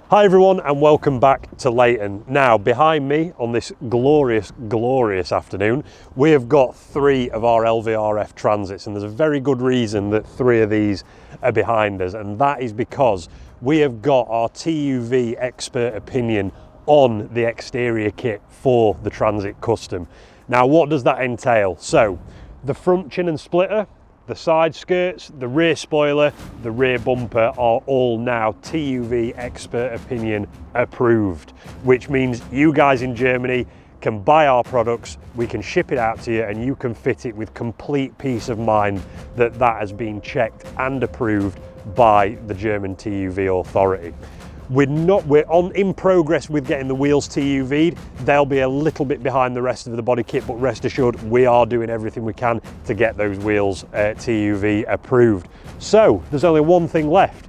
Hi everyone and welcome back to Leighton. Now behind me on this glorious afternoon we have got 3 of our LVRF Transits, and there's a very good reason that 3 of these are behind us, and that is because we have got our TÜV expert opinion on the exterior kit for the Transit Custom. Now what does that entail? So the front chin and splitter, the side skirts, the rear spoiler, the rear bumper are all now TÜV expert opinion approved, which means you guys in Germany can buy our products, we can ship it out to you, and you can fit it with complete peace of mind that that has been checked and approved by the German TÜV authority. We're in progress with getting the wheels TÜV'd. They'll be a little bit behind the rest of the body kit, but rest assured we are doing everything we can to get those wheels TÜV approved. So there's only one thing left.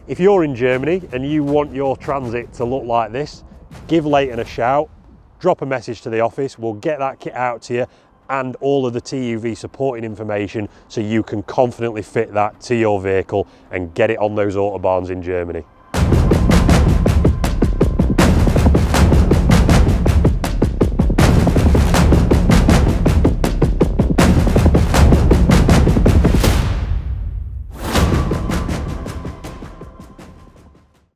If you're in Germany and you want your Transit to look like this, give Leighton a shout, drop a message to the office, we'll get that kit out to you and all of the TÜV supporting information so you can confidently fit that to your vehicle and get it on those autobahns in Germany.